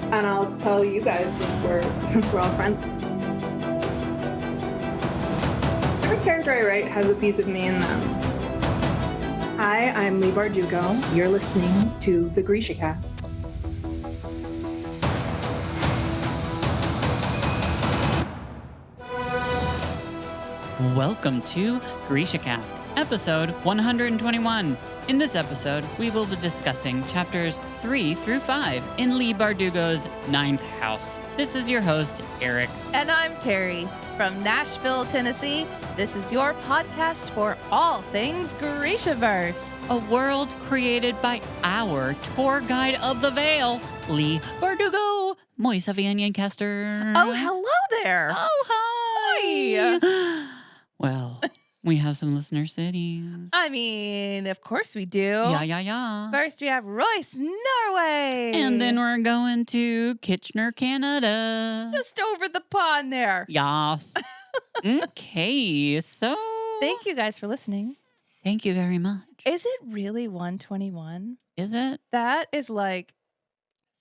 And I'll tell you guys since we're all friends. Every character I write has a piece of me in them. Hi, I'm Lee Bardugo. You're listening to the GrishaCast. Welcome to GrishaCast, episode 121. In this episode, we will be discussing chapters 3 through 5 in Lee Bardugo's Ninth House. This is your host, Eric. And I'm Terry from Nashville, Tennessee. This is your podcast for all things Grishaverse. A world created by our tour guide of the Vale, Lee Bardugo, Moisa Vianyancaster. Oh, hello there. Oh, hi. Hi. Well, we have some listener cities. I mean, of course we do. Yeah. First, we have Royce, Norway. And then we're going to Kitchener, Canada. Just over the pond there. Yes. Okay, so... Thank you guys for listening. Thank you very much. Is it really 121? Is it? That is like...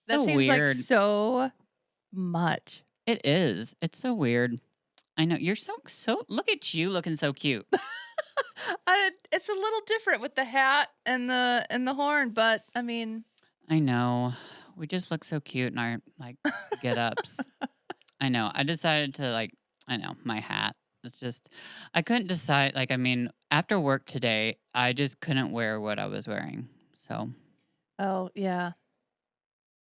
That So seems weird. like so much. It is. It's so weird. I know. You're so... Look at you looking so cute. It's a little different with the hat and the horn, but I mean... I know. We just look so cute in our, get-ups. I know. I decided to, my hat. It's just... I couldn't decide, after work today, I just couldn't wear what I was wearing. So... Oh, yeah.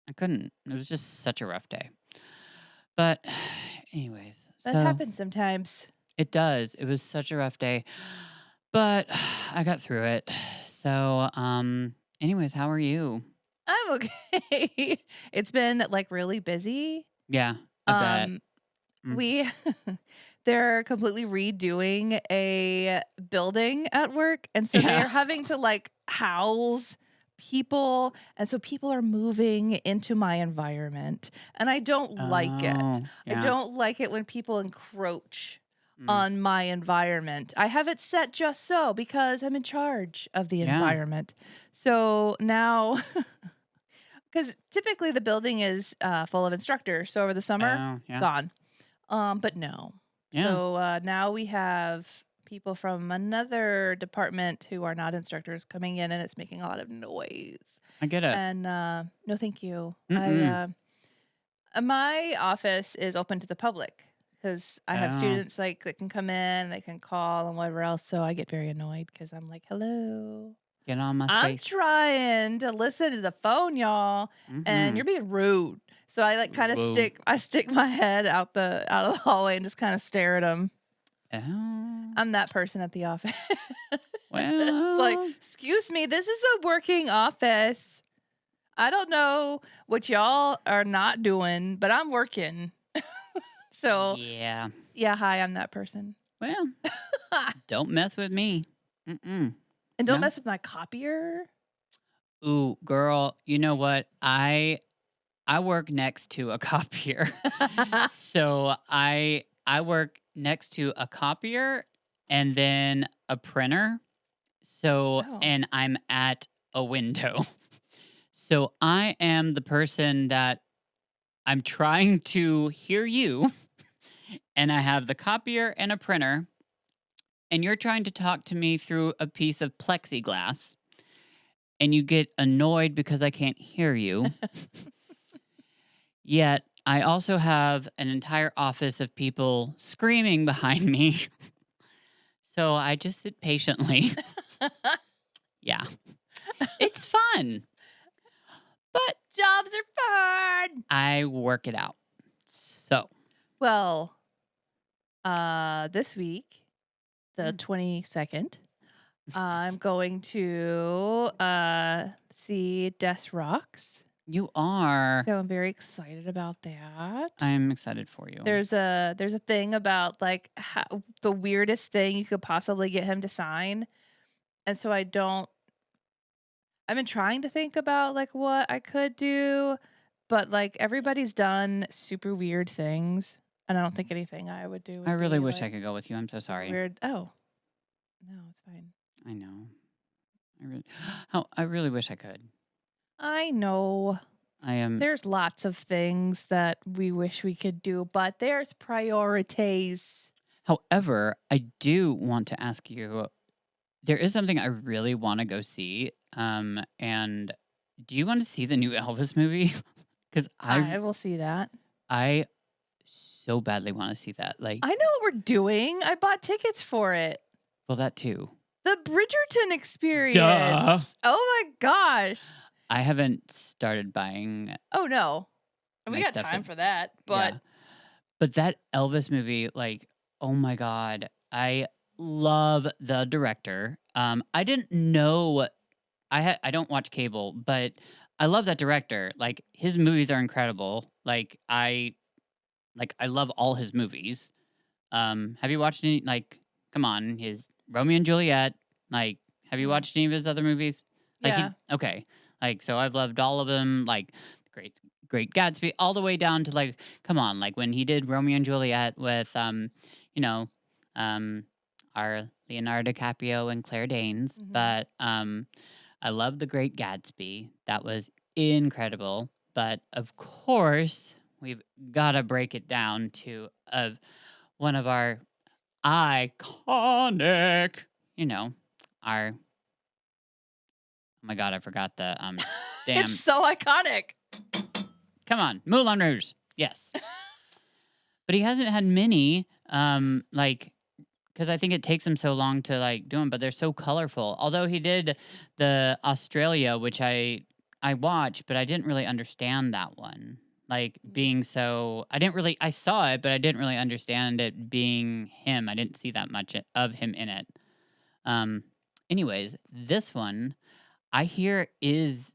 I couldn't. It was just such a rough day. But anyways. That happens sometimes. It does. It was such a rough day. But I got through it. So, anyways, how are you? I'm okay. It's been really busy. Yeah, I bet. We they're completely redoing a building at work, and so they're having to house people, and so people are moving into my environment, and I don't like it. Yeah. I don't like it when people encroach on my environment. I have it set just so because I'm in charge of the environment. So now, because typically the building is full of instructors, so over the summer, gone. But no. Yeah. So now we have people from another department who are not instructors coming in, and it's making a lot of noise. I get it. And no, thank you. Mm-mm. My office is open to the public because I have students that can come in, they can call and whatever else. So I get very annoyed because I'm like, hello. Get on my I'm space. trying to listen to the phone, y'all, and you're being rude. So I kind of stick my head out of the hallway and just kind of stare at them. Oh. I'm that person at the office. Well. It's excuse me, this is a working office. I don't know what y'all are not doing, but I'm working. So Yeah, hi, I'm that person. well, don't mess with me. Mm-mm. And don't mess with my copier. Ooh, girl, you know what? I work next to a copier. So I work next to a copier and then a printer. So and I'm at a window. So I am the person that I'm trying to hear you, and I have the copier and a printer, and you're trying to talk to me through a piece of plexiglass, and you get annoyed because I can't hear you. Yet, I also have an entire office of people screaming behind me. So I just sit patiently. Yeah. It's fun. But jobs are fun. I work it out. So. Well, this week, the 22nd, I'm going to see Des Rocks. You are. So I'm very excited about that. I'm excited for you. There's a thing about the weirdest thing you could possibly get him to sign. And so I've been trying to think about what I could do, but everybody's done super weird things, and I don't think anything I would do would I really be, wish I could go with you. I'm so sorry. weird. Oh. No, it's fine. I know. I really wish I could. I know. I am. There's lots of things that we wish we could do, but there's priorities. However, I do want to ask you. There is something I really want to go see. And do you want to see the new Elvis movie? Because I will see that. I so badly want to see that. I know what we're doing. I bought tickets for it. Well, that too. The Bridgerton experience. Duh. Oh my gosh. I haven't started buying. Oh no. My We got stuff time in- for that. But Yeah. But that Elvis movie, oh my God, I love the director. I didn't know. I don't watch cable, but I love that director. Like his movies are incredible. I love all his movies. Have you watched any? Come on, his Romeo and Juliet. Have you watched any of his other movies? yeah. Okay. So I've loved all of them. Great Gatsby, all the way down to come on, when he did Romeo and Juliet with you know, our Leonardo DiCaprio and Claire Danes. Mhm. But I love The Great Gatsby. That was incredible. But of course, we've got to break it down to one of our iconic, our. Oh my God, I forgot the damn. It's so iconic. Come on, Moulin Rouge. Yes. But he hasn't had many, because I think it takes him so long to do them, but they're so colorful. Although he did the Australia, which I watched, but I didn't really understand that one. Being so, I saw it, but I didn't really understand it being him. I didn't see that much of him in it. Anyways, this one I hear is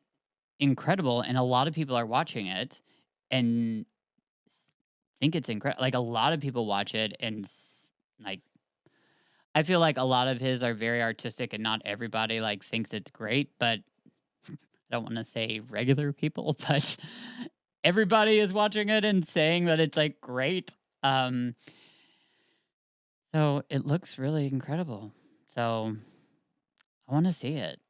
incredible, and a lot of people are watching it and think it's incredible. A lot of people watch it, and I feel like a lot of his are very artistic, and not everybody thinks it's great. But I don't want to say regular people, but everybody is watching it and saying that it's great. So it looks really incredible. So I want to see it.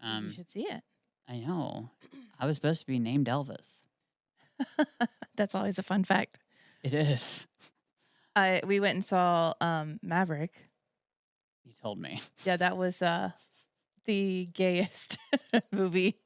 You should see it. I know. I was supposed to be named Elvis. That's always a fun fact. It is. We went and saw Maverick. You told me. Yeah, that was the gayest movie.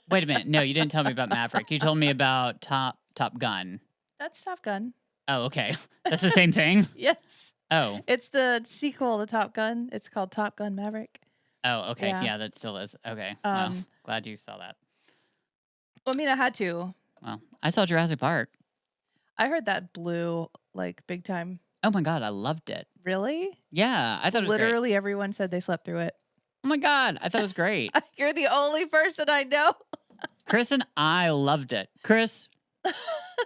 Wait a minute. No, you didn't tell me about Maverick. You told me about Top Gun. That's Top Gun. Oh, okay. That's the same thing? Yes. Oh. It's the sequel to Top Gun. It's called Top Gun Maverick. Oh, okay. Yeah. Yeah, that still is. Okay. Well, glad you saw that. Well, I mean, I had to. Well, I saw Jurassic Park. I heard that blew big time. Oh my God, I loved it. Really? Yeah, I thought it was great. Literally everyone said they slept through it. Oh my God, I thought it was great. You're the only person I know. Chris and I loved it. Chris,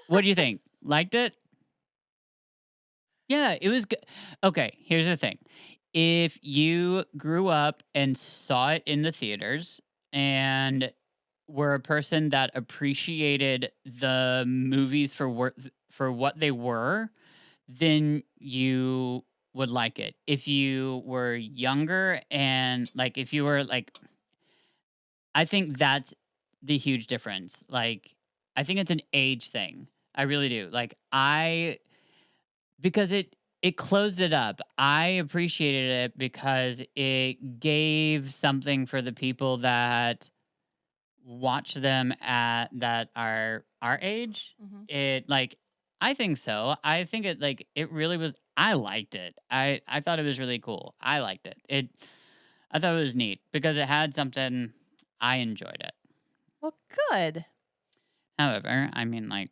what do you think? Liked it? Yeah, it was good. Okay, here's the thing. If you grew up and saw it in the theaters and were a person that appreciated the movies for what they were, then you would like it. If you were younger and if you were I think that's the huge difference. I think it's an age thing. I really do. Because it closed it up. I appreciated it because it gave something for the people that watch them that are our age. Mhm. It I think so. I think it really was. I liked it. I thought it was really cool. I liked it. I thought it was neat because it had something. I enjoyed it. Well, good. However, I mean,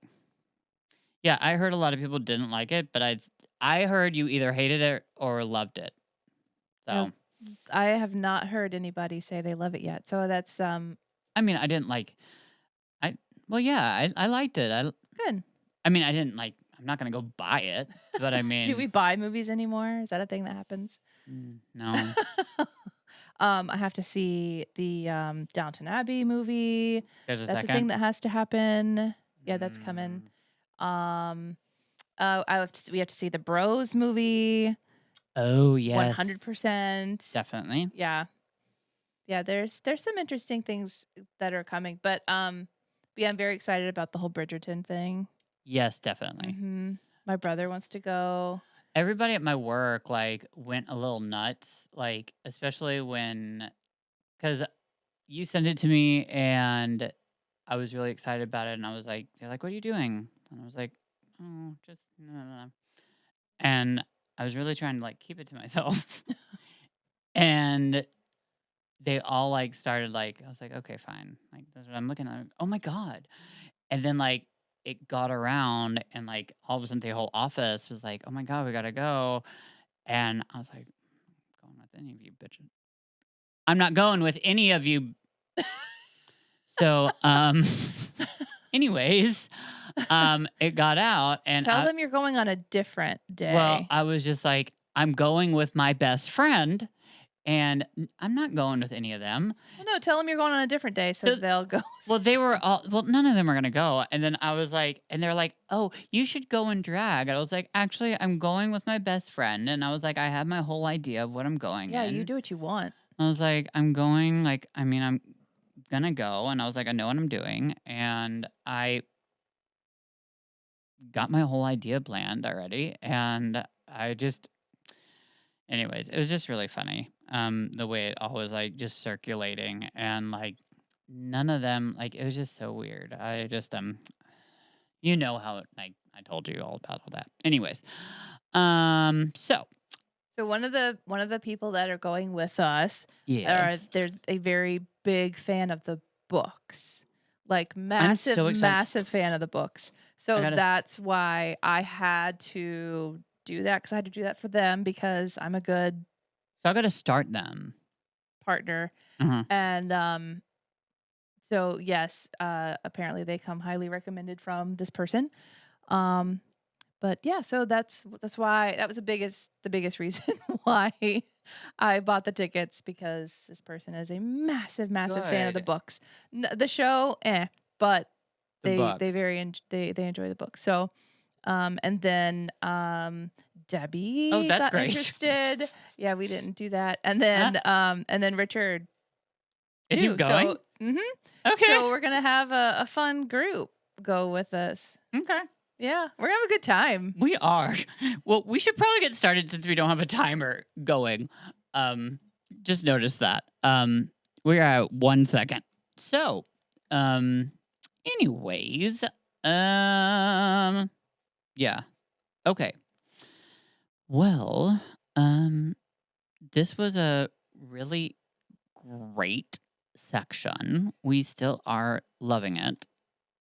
yeah, I heard a lot of people didn't like it, but I heard you either hated it or loved it. So I have not heard anybody say they love it yet. So that's I mean, I didn't well, yeah, I liked it. good. I mean, I didn't I'm not gonna go buy it, but I mean, Do we buy movies anymore? Is that a thing that happens? No. I have to see the Downton Abbey movie. There's a That's second. a thing that has to happen. Yeah, that's coming. We have to see the Bros movie. Oh yes, 100%. definitely. Yeah. Yeah, there's some interesting things that are coming, but But yeah, I'm very excited about the whole Bridgerton thing. Yes, definitely. Hmm. My brother wants to go. Everybody at my work like went a little nuts, like especially when because you sent it to me and I was really excited about it, and I was like, they're like, "What are you doing?" And I was like, "Oh, just no, no, no." And I was really trying to like keep it to myself, and they all like started like I was like, "Okay, fine." Like that's what I'm looking at. Oh my god! And then like it got around, and like all of a sudden the whole office was like, "Oh my god, we gotta go." And I was like, "I'm going with any of you bitches. I'm not going with any of you." So, anyways, it got out, and Tell them you're going on a different day. I was just like, I'm going with my best friend, and I'm not going with any of them. Well, no, tell them you're going on a different day so So, they'll go. well, they were all, well, none of them are gonna go. And then I was like, and they're like, oh, you should go and drag. And I was like, actually, I'm going with my best friend. And I was like, I have my whole idea of what I'm going Yeah, in. you do what you want. I was like, I'm going, like, I mean, I'm gonna go. And I was like, I know what I'm doing. And I got my whole idea planned already. And I just, anyways, it was just really funny. The way it all was like just circulating and like none of them, like, it was just so weird. I just, you know how, like, I told you all about all that. Anyways, so So one of the people that are going with us yes, they're a very big fan of the books. Like I'm so excited. massive fan of the books. So gotta that's why I had to do that because I had to do that for them because I'm a good So I gotta start them. partner. Uh-huh. And so yes, apparently they come highly recommended from this person. Um but yeah, so that's why that was the biggest reason why I bought the tickets because this person is a massive fan of the Good. books. The show, but The they books. very they enjoy the book. So, and then Debbie that's got great. interested. Yeah, we didn't do that, and then Richard Is he too. going? So, Okay. so we're gonna have a fun group go with us. Okay. Yeah, we're gonna have a good time. We are. Well, we should probably get started since we don't have a timer going. Just noticed that. We're at 1 second. So, anyways, yeah. Okay. Well, this was a really great section. We still are loving it.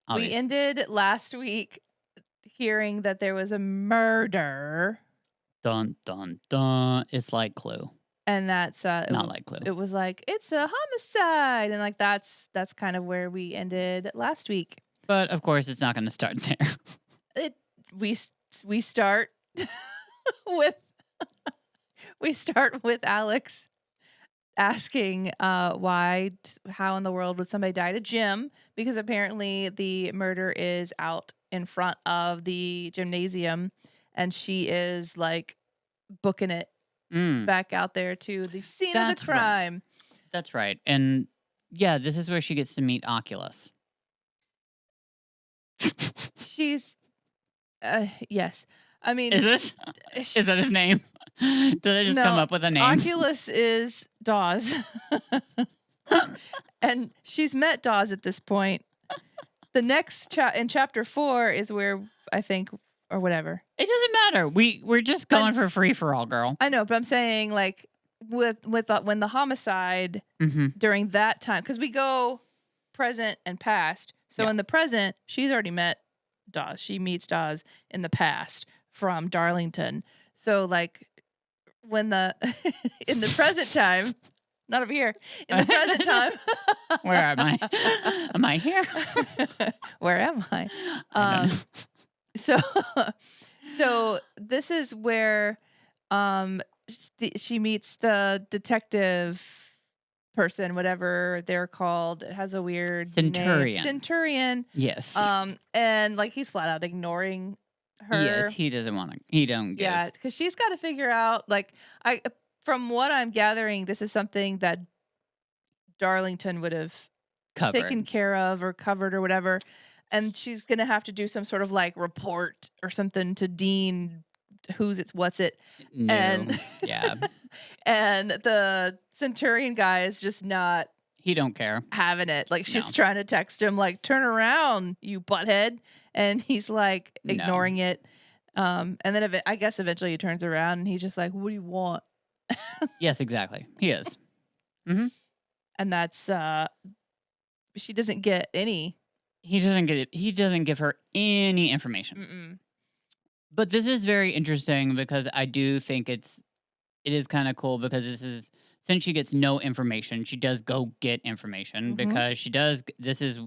We Obviously. ended last week hearing that there was a murder, Dun dun dun. It's like Clue. and that's Not like Clue. it was like it's a homicide, and like that's kind of where we ended last week. But of course, it's not going to start there. We start with we start with Alex asking how in the world would somebody die to Jim, because apparently the murder is out in front of the gymnasium and she is like booking it back out there to the scene of That's the crime. That's right. And yeah, this is where she gets to meet Oculus. She's yes. I mean, Is this? Is that his name? Did I just come No, up with a name? Oculus is Dawes. And she's met Dawes at this point. The next in chapter 4 is where I think, or whatever. It doesn't matter. We're just going for free for all, girl. I know, but I'm saying like with when the homicide during that time, because we go present and past. So in the present, she's already met Dawes. She meets Dawes in the past from Darlington. So like when in the present time, not over here, in the present time. Where am I? Am I here? Where am I? I don't know. So this is where she meets the detective person, whatever they're called. It has a weird Centurion. name. Centurion. Yes. And like he's flat out ignoring her. Yes, he doesn't want to. He don't give. Yeah, because she's got to figure out. Like from what I'm gathering, this is something that Darlington would have taken care of or covered or whatever. And she's going to have to do some sort of like report or something to Dean, what's it. No. And Yeah. and the Centurion guy is just not He don't care. having it. Like she's No. trying to text him like, turn around, you butthead. And he's like ignoring it. And then I guess eventually he turns around and he's just like, what do you want? Yes, exactly. He is. Mm-hmm. And that's she doesn't get any. He doesn't get it. He doesn't give her any information. Mm-mm. But this is very interesting because I do think it is kind of cool because since she gets no information, she does go get information because she does. This is,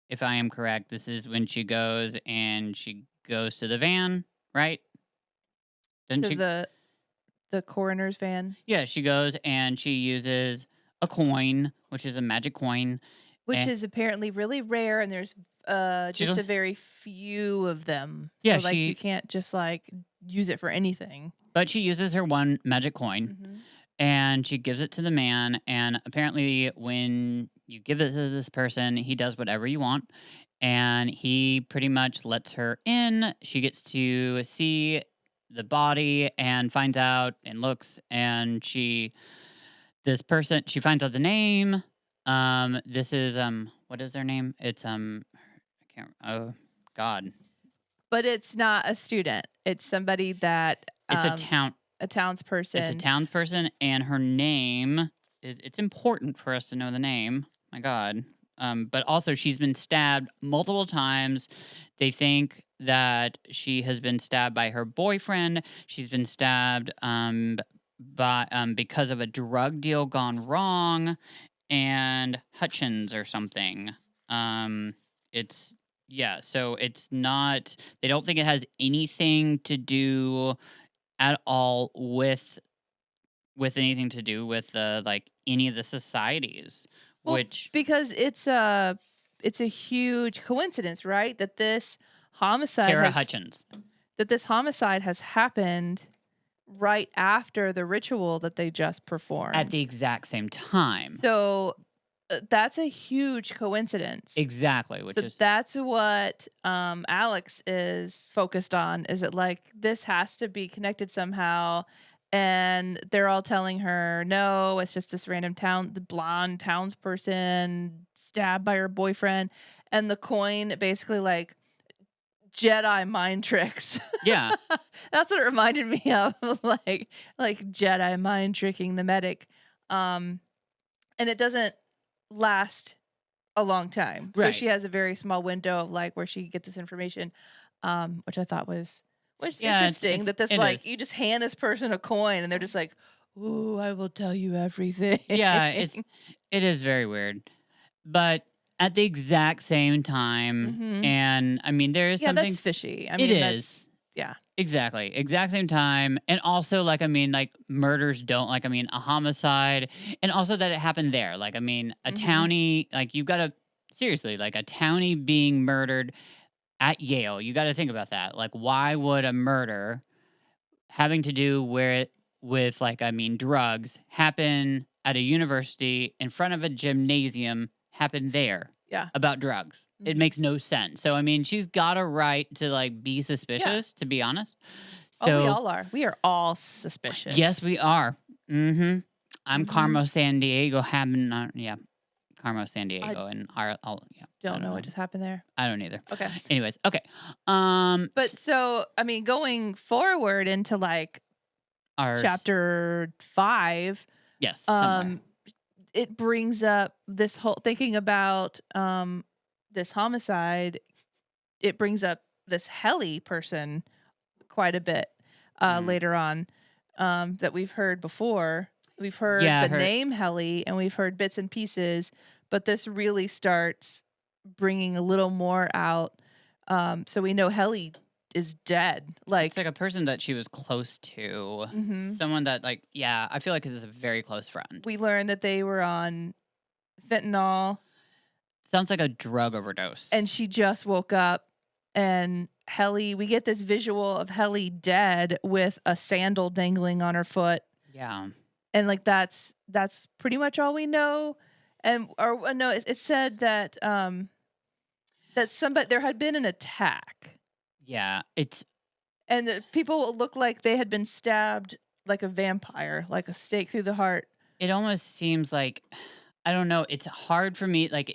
if I am correct, this is when she goes to the van, right? The coroner's van. Yeah, she goes and she uses a coin, which is a magic coin. Which is apparently really rare, and there's just a very few of them. Yeah, so, you can't just, use it for anything. But she uses her one magic coin, and she gives it to the man, and apparently when you give it to this person, he does whatever you want, and he pretty much lets her in. She gets to see the body and finds out and looks, and she finds out the name. This is what is their name? It's I can't. Oh God. But it's not a student. It's somebody that It's a townsperson. It's a townsperson, and her name is. It's important for us to know the name. My God. But also she's been stabbed multiple times. They think that she has been stabbed by her boyfriend. She's been stabbed because of a drug deal gone wrong. And Hutchins or something. So it's not. They don't think it has anything to do at all with anything to do with any of the societies. Because it's a huge coincidence, right? That this homicide Hutchins. That this homicide has happened right after the ritual that they just performed. At the exact same time. So that's a huge coincidence. Exactly. That's what Alex is focused on. Is it this has to be connected somehow? And they're all telling her, no, it's just this random the blonde townsperson stabbed by her boyfriend. And the coin basically Jedi mind tricks. Yeah. That's what it reminded me of. like Jedi mind tricking the medic. And it doesn't last a long time. Right. So she has a very small window of where she could get this information. Which I thought was interesting. You just hand this person a coin and they're just like, ooh, I will tell you everything. Yeah, it is very weird. But at the exact same time, and I mean, there is something that's fishy. It is. Yeah. Exactly. Exact same time. And also, murders don't, a homicide. And also that it happened there. A townie, you've got to, seriously, a townie being murdered at Yale. You got to think about that. Why would a murder having to do with drugs happen at a university in front of a gymnasium happen there? Yeah. About drugs. It makes no sense. So, I mean, she's got a right to, be suspicious, to be honest. So, we all are. We are all suspicious. Yes, we are. I'm Carmo San Diego Carmo San Diego. Don't know what just happened there. I don't either. Okay. Anyways, okay. But so, I mean, going forward into, our chapter 5. Yes. It brings up this whole thinking about this homicide. It brings up this Helly person quite a bit later on that we've heard before. We've heard name Helly and we've heard bits and pieces, but this really starts bringing a little more out. So we know Helly is dead. It's a person that she was close to. Someone that I feel like is a very close friend. We learned that they were on fentanyl. Sounds like a drug overdose. And she just woke up, and Helly, we get this visual of Helly dead with a sandal dangling on her foot. Yeah. And that's pretty much all we know. And or no, it said that that somebody there had been an attack, Yeah, it's and people looked like they had been stabbed like a vampire, like a stake through the heart. it almost seems like I don't know, it's hard for me like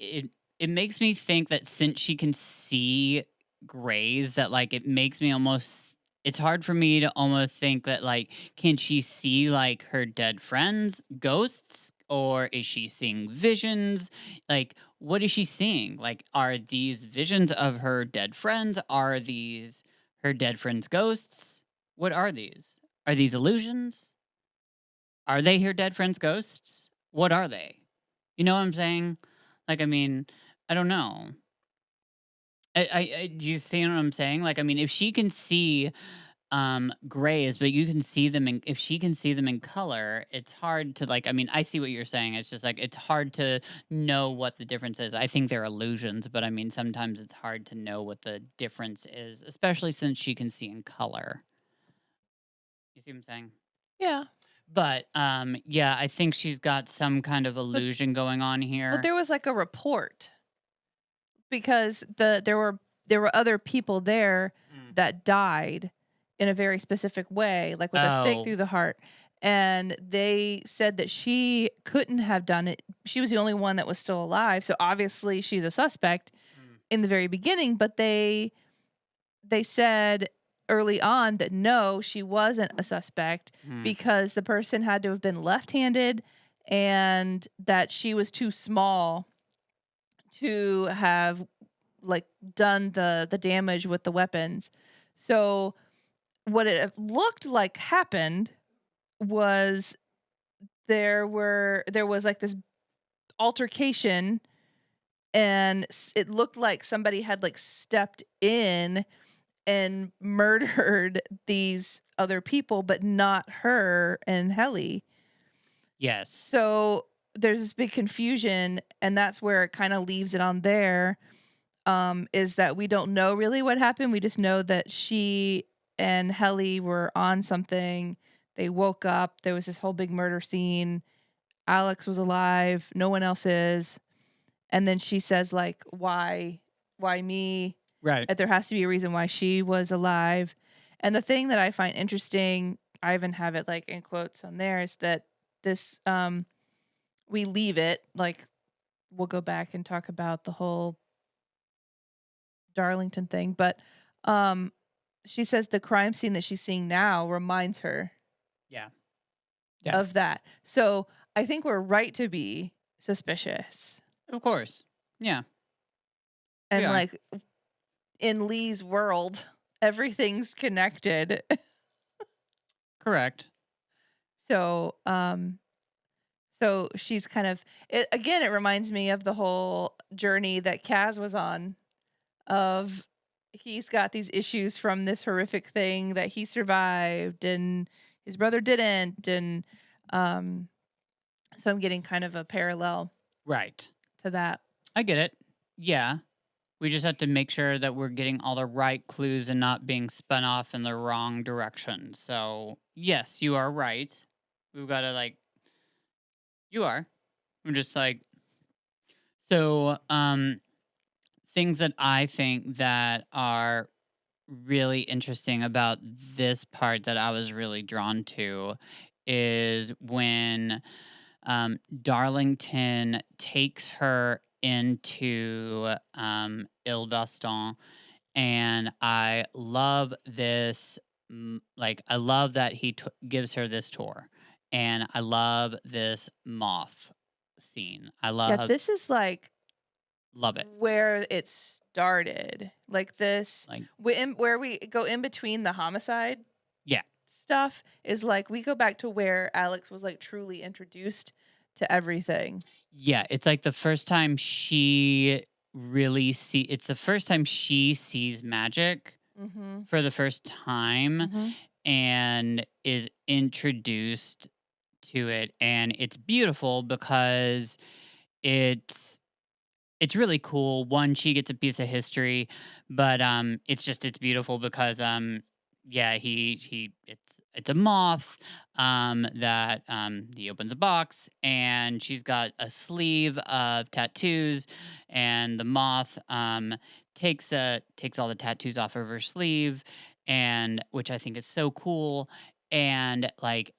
it makes me think that since she can see grays that like it makes me almost it's hard for me to almost think that like can she see like her dead friends ghosts or is she seeing visions like what is she seeing like are these visions of her dead friends are these her dead friends ghosts what are these illusions are they her dead friends ghosts what are they you know what I'm saying like I mean I don't know I do you see what I'm saying like I mean if she can see grays but you can see them in if she can see them in color it's hard to like I mean I see what you're saying it's just like it's hard to know what the difference is I think they're illusions but I mean sometimes it's hard to know what the difference is especially since she can see in color you see what I'm saying Yeah, but yeah I think she's got some kind of but illusion going on but here there was like a report because there were other people there Mm. that died in a very specific way, like with a stake Oh through the heart. And they said that she couldn't have done it. She was the only one that was still alive. So obviously she's a suspect Mm. in the very beginning, but they said early on that no, she wasn't a suspect Mm. because the person had to have been left-handed and that she was too small to have like done the damage with the weapons. So what it looked like happened was there was like this altercation and it looked like somebody had like stepped in and murdered these other people but not her and Helly. yes So there's this big confusion and that's where it kind of leaves it on there. Is that we don't know really what happened. We just know that she and Helly were on something. They woke up. There was this whole big murder scene. Alex was alive. No one else is. And then she says, like, why me? right That there has to be a reason why she was alive. And the thing that I find interesting, I even have it like in quotes on there, is that this we leave it like we'll go back and talk about the whole Darlington thing, but um she says the crime scene that she's seeing now reminds her yeah yeah of that. So I think we're right to be suspicious. of course yeah we And are like in Lee's world, everything's connected. correct So so she's kind of it again, it reminds me of the whole journey that Kaz was on of he's got these issues from this horrific thing that he survived and his brother didn't and um so I'm getting kind of a parallel right to that. I get it. Yeah. We just have to make sure that we're getting all the right clues and not being spun off in the wrong direction. So, yes, you are right. We've got to, like, you are. I'm just like, so, things that I think that are really interesting about this part that I was really drawn to is when Darlington takes her into Il Baston, and I love this. Like, I love that he gives her this tour, and I love this moth scene. I Yeah, love this is like love it. where it started. Like this Like, where we go in between the homicide yeah, stuff is like we go back to where Alex was like truly introduced to everything. yeah. It's like the first time she really see. It's the first time she sees magic Mhm. for the first time Mhm. and is introduced to it and it's beautiful because it's it's really cool one she gets a piece of history but it's beautiful because yeah he it's it's a moth that he opens a box, and she's got a sleeve of tattoos, and the moth takes all the tattoos off of her sleeve, and which I think is so cool. And like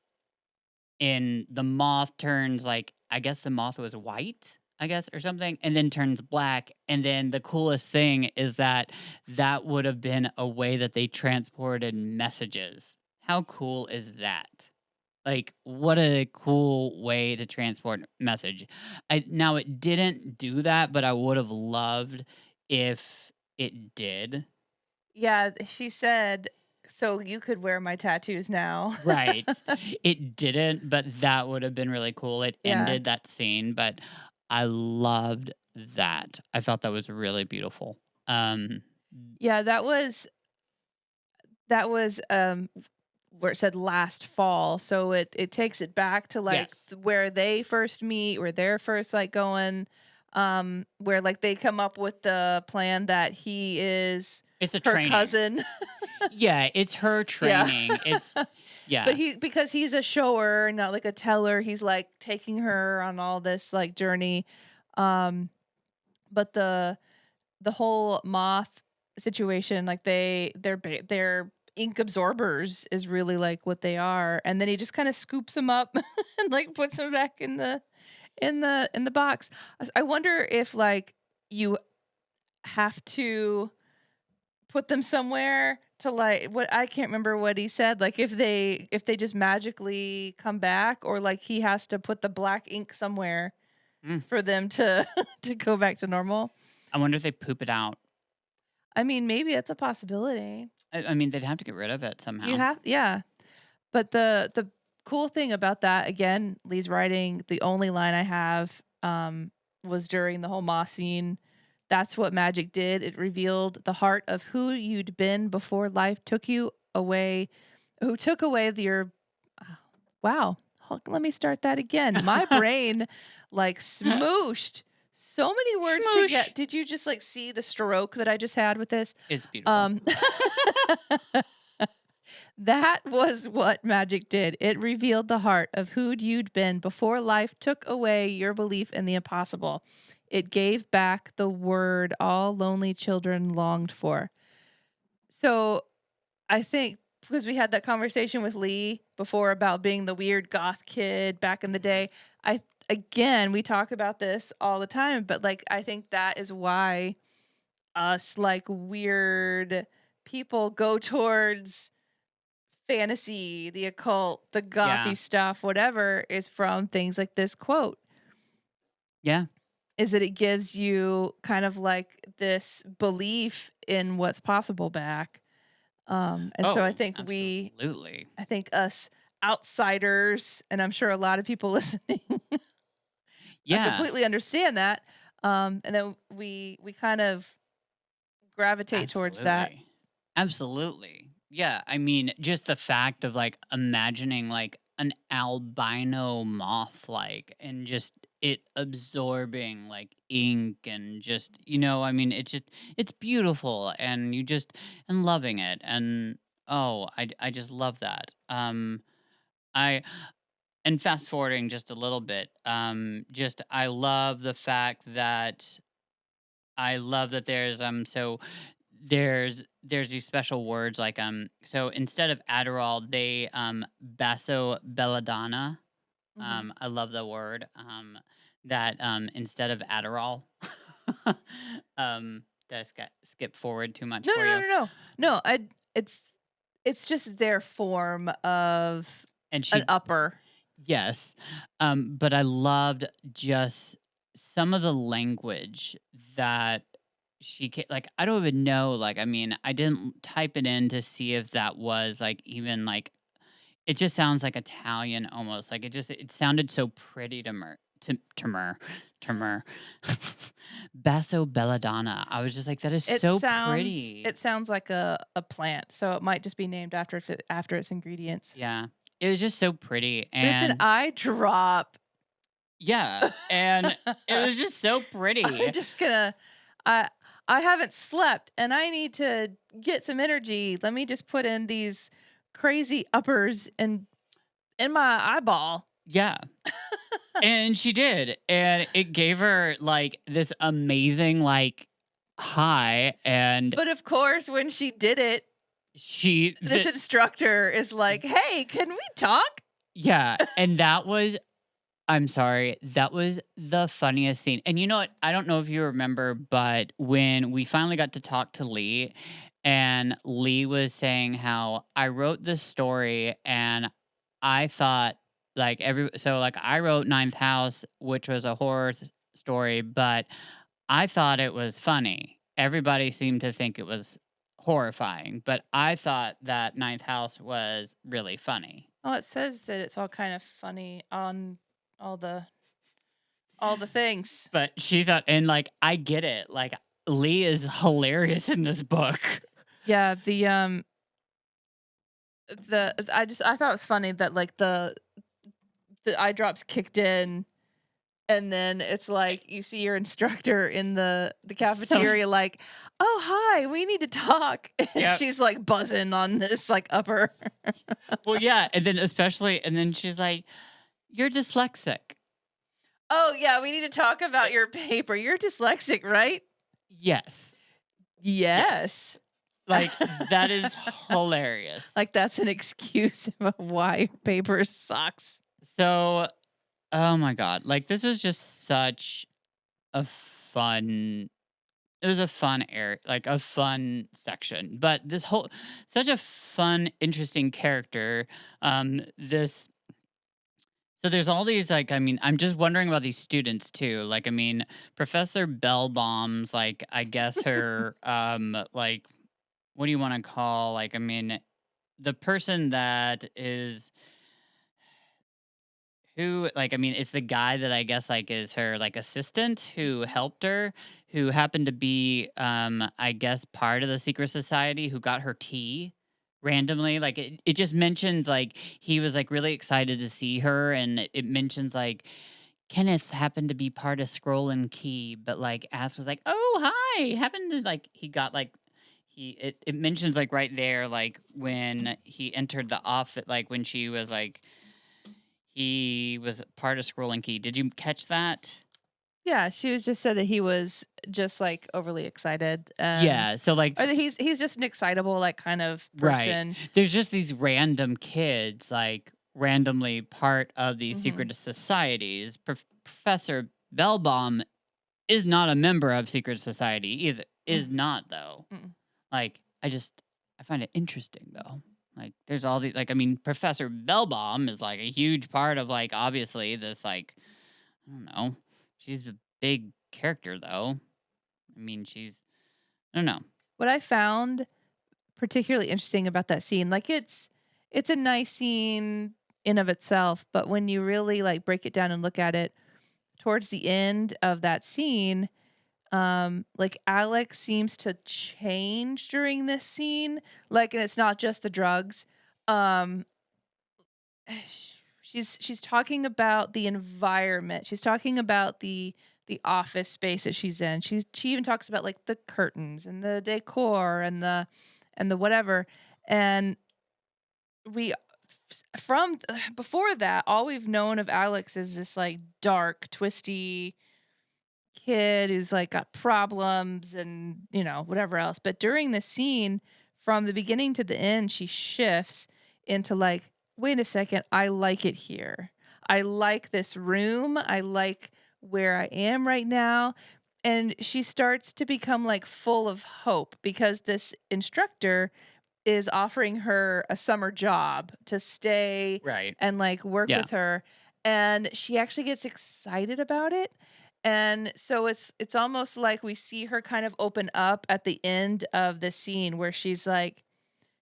in the moth turns like I guess the moth was white, I guess, or something, and then turns black. And then the coolest thing is that that would have been a way that they transported messages. How cool is that? Like, what a cool way to transport message. Now it didn't do that, but I would have loved if it did. Yeah, she said, so you could wear my tattoos now. Right. It didn't, but that would have been really cool. It Yeah. ended that scene, but I loved that. I thought that was really beautiful. Um, Yeah, that was where it said last fall. So it takes it back to like yes, where they first meet, where they're first like going, where like they come up with the plan that he is it's a her training. cousin. Yeah, it's her Yeah. training. It's But yeah, because he's a shower, not like a teller, he's like taking her on all this like journey. Um, but the whole moth situation, like they're ink absorbers is really like what they are, and then he just kind of scoops them up and like puts them back in the box. I wonder if like you have to put them somewhere to like what I can't remember what he said, like if they just magically come back, or like he has to put the black ink somewhere mm. for them to to go back to normal. I wonder if they poop it out. I mean, maybe that's a possibility. I mean, they'd have to get rid of it You somehow. have, yeah. But the cool thing about that, again, Lee's writing, the only line I have was during the whole moth scene. That's what magic did. It revealed the heart of who you'd been before life took you away, who took away your. Wow. Let me start that again. My brain like smooshed so many words to Smoosh. get. Did you just like see the stroke that I just had with this? It's beautiful. Um That was what magic did. It revealed the heart of who you'd been before life took away your belief in the impossible. It gave back the word all lonely children longed for. So I think because we had that conversation with Lee before about being the weird goth kid back in the day, we talk about this all the time, but like I think that is why us like weird people go towards fantasy, the occult, the gothy Yeah. stuff, whatever, is from things like this quote. Yeah. Is that it gives you kind of like this belief in what's possible back. And so I Oh, think absolutely. I think us outsiders, and I'm sure a lot of people listening Yeah. completely understand that. And then we kind of gravitate towards that. Absolutely. Yeah. I mean, just the fact of like imagining like an albino moth, like, and just it absorbing like ink and just, I mean, it's beautiful and and loving it. And oh, I just love that. I, and fast forwarding just a little bit, I love the fact that there's these special words like so instead of Adderall they basso belladonna. Mhm. I love the word that instead of Adderall. Did I skip forward too much No, for no, no, you? no, no. No, it's just their form of And an she upper. Yes. But I loved just some of the language that like I don't even know, like I mean, I didn't type it in to see if that was like even like it just sounds like Italian almost. Like it sounded so pretty to mer. Basso belladonna. I was just like that is It so sounds pretty. it sounds like a plant, so it might just be named after its ingredients. Yeah. It was just so pretty But it's an and eye drop. yeah, and it was just so pretty. I'm just gonna I I haven't slept and I need to get some energy. Let me just put in these crazy uppers in my eyeball. Yeah. And she did. And it gave her like this amazing like high. And But of course, when she did it, this instructor is like, "Hey, can we talk?" yeah. And that was, I'm sorry, that was the funniest scene. And you know what? I don't know if you remember, but when we finally got to talk to Lee, and Lee was saying how I wrote this story and I thought like so like I wrote Ninth House, which was a horror story, but I thought it was funny. Everybody seemed to think it was horrifying, but I thought that Ninth House was really funny. Well, it says that it's all kind of funny on all the things. But she thought, and like, I get it. Like, Lee is hilarious in this book. Yeah, I thought it was funny that like the eye drops kicked in, and then it's like you see your instructor in the cafeteria like, "Oh, hi, we need to talk." And Yep. she's like buzzing on this like upper. Well, yeah. And then she's like, "You're dyslexic." "Oh, yeah, we need to talk about your paper. You're dyslexic, right?" Yes. Yes. Like, that is hilarious. Like that's an excuse of why your paper sucks. So, oh my God. Like, this was just such a fun. It was a fun like a fun section. But such a fun, interesting character. This So there's all these like, I mean, I'm just wondering about these students too. Like, I mean, Professor Bellbaum's like, I guess her like, what do you want to call, like, I mean, the person that is who, like, I mean, it's the guy that I guess like is her like assistant who helped her, who happened to be I guess part of the secret society, who got her tea randomly. Like, it just mentions like he was like really excited to see her, and it mentions like Kenneth happened to be part of Scroll and Key, but like Ass was like, "Oh, hi." Happened to like he got like it mentions like right there, like when he entered the office, like when she was like he was part of Scroll and Key. Did you catch that? Yeah, she was just said that he was just like overly excited. Yeah. So like, Or that he's just an excitable like kind of right. person. There's just these random kids, like randomly part of these secret societies. Professor Bellbaum is not a member of secret society either. Is not though. Like, I find it interesting though. Like, there's all these, like, I mean, Professor Bellbaum is like a huge part of like obviously this like, I don't know. She's a big character though. I mean, I don't know. What I found particularly interesting about that scene, like it's a nice scene in of itself, but when you really like break it down and look at it towards the end of that scene, like Alex seems to change during this scene, like, and it's not just the drugs. um she's talking about the environment, she's talking about the office space that she's in, she even talks about like the curtains and the decor and the whatever. And we from before that, all we've known of Alex is this like dark twisty kid who's like got problems and whatever else. But during the scene, from the beginning to the end, she shifts into like, wait a second, I like it here, I like this room, I like where I am right now. And she starts to become like full of hope because this instructor is offering her a summer job to stay Right. and like work Yeah. with her, and she actually gets excited about it. And so it's almost like we see her kind of open up at the end of the scene where she's like,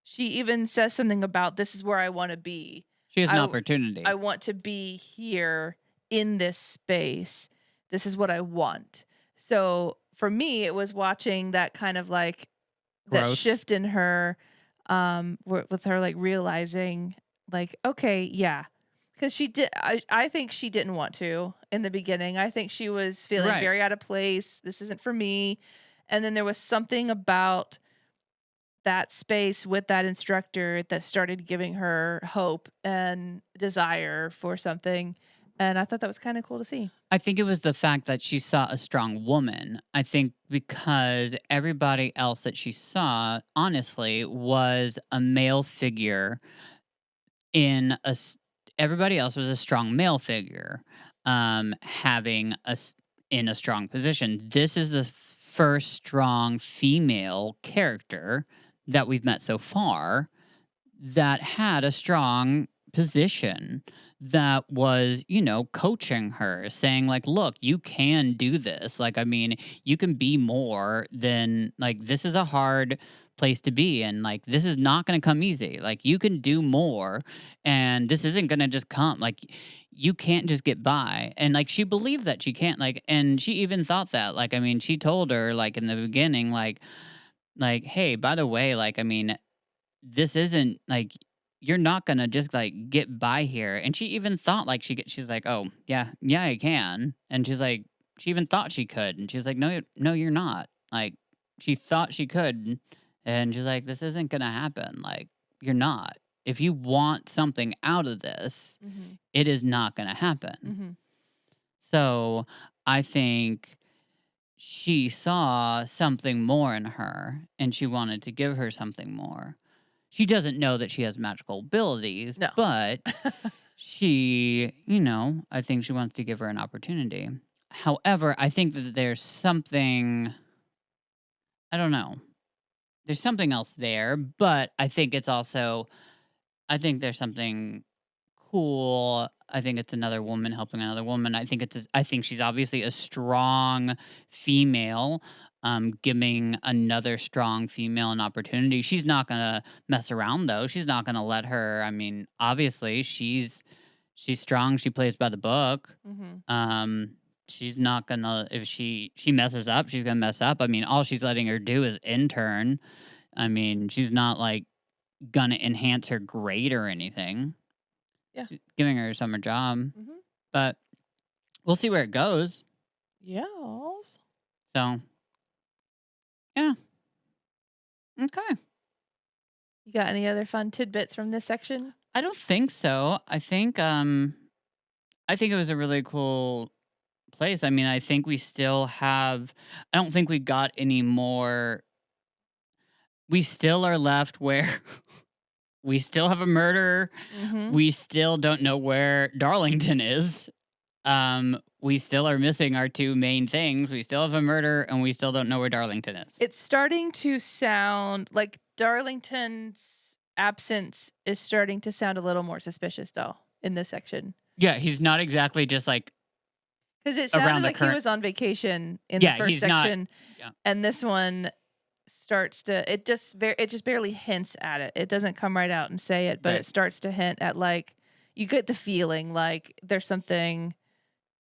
she even says something about, this is where I want to be. She has an opportunity. I want to be here in this space. This is what I want. So for me, it was watching that kind of like that Growth. shift in her, with her like realizing like, okay, yeah. Because I think she didn't want to in the beginning. I think she was feeling Right. very out of place. This isn't for me. And then there was something about that space with that instructor that started giving her hope and desire for something. And I thought that was kind of cool to see. I think it was the fact that she saw a strong woman. I think because everybody else that she saw, honestly, was a male figure in everybody else was a strong male figure, having in a strong position. This is the first strong female character that we've met so far that had a strong position, that was, coaching her, saying like, look, you can do this. Like, I mean, you can be more than, like, this is a hard place to be, and like, this is not going to come easy. Like, you can do more, and this isn't going to just come. Like, you can't just get by. And like, she believed that she can't, like, and she even thought that, like, I mean, she told her, like, in the beginning, like, hey, by the way, like, I mean, this isn't like, you're not gonna just like get by here. And she even thought like she's like, oh yeah, I can. And she's like, she even thought she could, and she's like, no, you're not. Like, she thought she could, and she's like, this isn't gonna happen. Like, you're not. If you want something out of this, it is not gonna happen. So I think she saw something more in her, and she wanted to give her something more. She doesn't know that she has magical abilities, No. but she, I think she wants to give her an opportunity. However, I think that there's something, I don't know, there's something else there, but I think it's also, I think there's something cool. I think it's another woman helping another woman. I think she's obviously a strong female, giving another strong female an opportunity. She's not gonna mess around though. She's not gonna let her. I mean, obviously she's strong. She plays by the book. She's not gonna, if she messes up, she's gonna mess up. I mean, all she's letting her do is intern. I mean, she's not like gonna enhance her grade or anything. Yeah. Giving her a summer job. But we'll see where it goes. Yeah. So, yeah. Okay. You got any other fun tidbits from this section? I don't think so. I think it was a really cool place. I mean, I think we still have, I don't think we got any more. We still are left where we still have a murderer. We still don't know where Darlington is. We still are missing our two main things. We still have a murder, and we still don't know where Darlington is. It's starting to sound like Darlington's absence is starting to sound a little more suspicious, though, in this section. Yeah, he's not exactly just like, because it sounded like he was on vacation in the first section, and this one starts to it just barely hints at it. It doesn't come right out and say it, but it starts to hint at, like, you get the feeling like there's something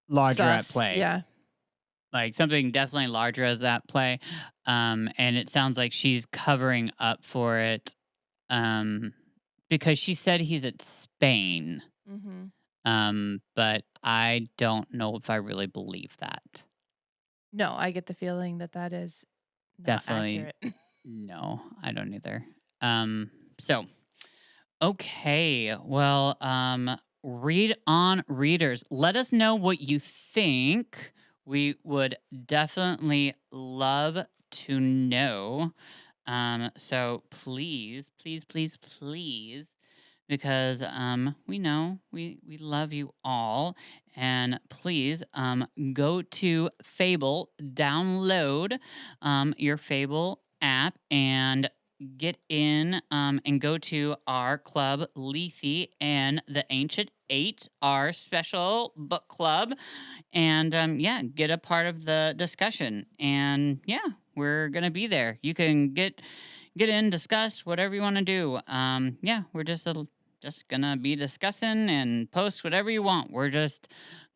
larger at play. Yeah. Like something definitely larger as at play. And it sounds like she's covering up for it. Because she said he's at Spain. But I don't know if I really believe that. No, I get the feeling that is not definitely accurate. No, I don't either. So okay. Well, read on, readers. Let us know what you think. We would definitely love to know. So please, because we know we love you all, and please go to Fable, download your Fable app, and get in and go to our club, Lethe and the Ancient Eight, our special book club, and get a part of the discussion. And we're gonna be there. You can get in, discuss whatever you want to do. We're just gonna be discussing and post whatever you want. We're just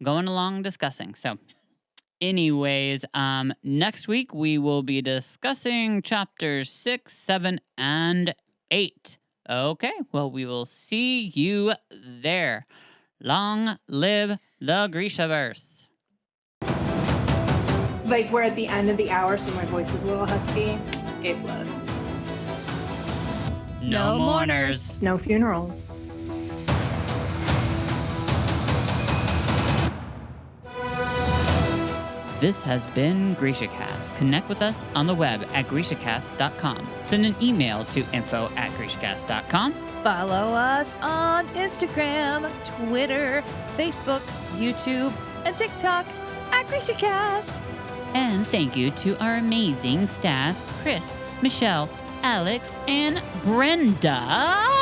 going along discussing. So anyways, next week we will be discussing chapters 6, 7, and 8. Okay, well, we will see you there. Long live the Grishaverse. Like, we're at the end of the hour, so my voice is a little husky. A plus. No mourners. No funerals. This has been GrishaCast. Connect with us on the web at GrishaCast.com. Send an email to info@GrishaCast.com. Follow us on Instagram, Twitter, Facebook, YouTube, and TikTok at GrishaCast. And thank you to our amazing staff, Chris, Michelle, Alex, and Brenda.